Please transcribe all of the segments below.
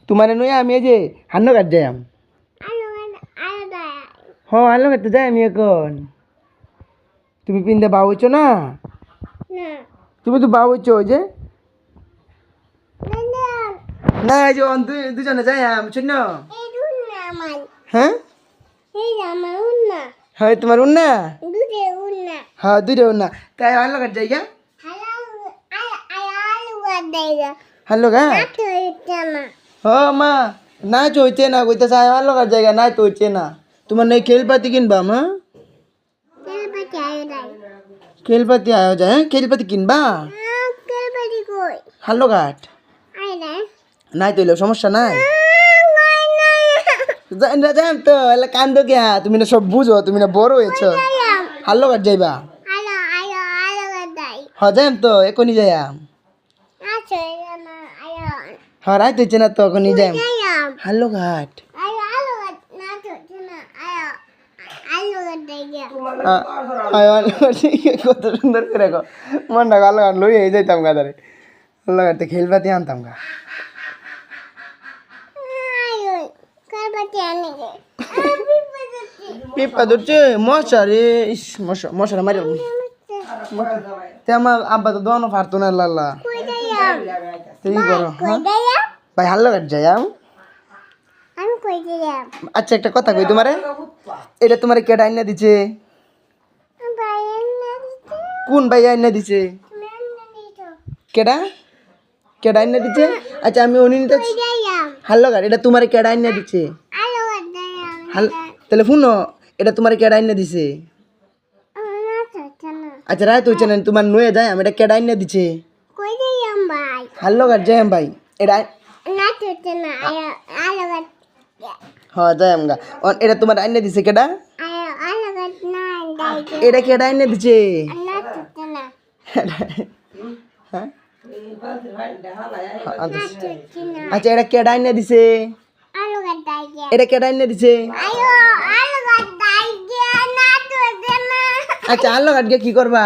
তোমার নয় আমি এই যে হান্ন কাট যাই হ্যাঁ আলো কাটতে যাই আমি এখন তুমি পিন্দে বাউ হইছো না তুমি তো বাউ হইছো ওই যে না এই যে দুজনে যাই শুন হ্যাঁ হ্যাঁ তোমার উন্না হ্যাঁ দুইটা উন্না তাই আলো কাট যাই গা হ্যালো গা হ মা না চইছে না কইতে চাই আলো কাট জায়গা না চইছে না তোমার নাই খেলপাতি কিনবা মা খেলপাতি আয় যায় হ্যাঁ খেলপাতি কিনবা হ্যালো ঘাট নাই তৈল সমস্যা নাই যাই তো এলা কান্দো কে তুমি না সব বুঝো তুমি না বড় হয়েছো হ্যালো ঘাট যাইবা হ্যাঁ যাই তো এখনই যাই হ্যাঁ রাইত হচ্ছে না তো এখনই যাই হ্যালো ঘাট কত সুন্দর করে গো মনটা আলো ঘাট লই যাইতাম গা তারে আলো ঘাটতে খেলবাতি আনতাম গা পিপা ধরছে মশা রে ইস মশা মশারা মারি আমার আব্বা তো দোনো পারতো না লাল্লা তুই করো ভাই হাল্লো ঘাট যাই আচ্ছা একটা কথা কই তোমারে এটা তোমারে কেডা আইনা দিছে কোন ভাই আইনা দিছে কেডা কেডা আইনা দিছে আচ্ছা আমি অনিতা হাল্লো ঘাট এটা তোমারে কেডা আইনা দিছে তাহলে শুনো এটা তোমারে কেডা আইনা দিছে আচ্ছা রায় তো হচ্ছে না তোমার নয়ে যায় আমি এটা কেডা আইনা দিছে হাল্লো ঘাট যাই ভাই এটা হ্যাঁ যাই আমগা এটা তোমার আইনা দিছে কেডা এটা কেডা আইনা দিছে হ্যাঁ আচ্ছা এটা কেডা আইনা দিছে এটা কেডা আইনা দিছে আচ্ছা আলো ঘাট গিয়ে কি করবা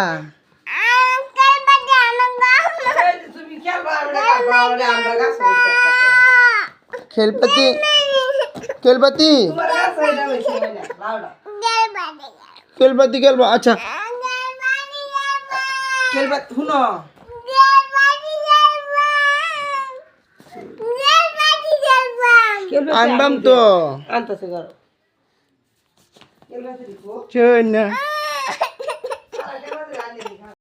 খেলপাতি খেলপাতি খেলপাতি খেলবো আচ্ছা খেলপাতি শুনো আনবাম তো আনতেছে চল না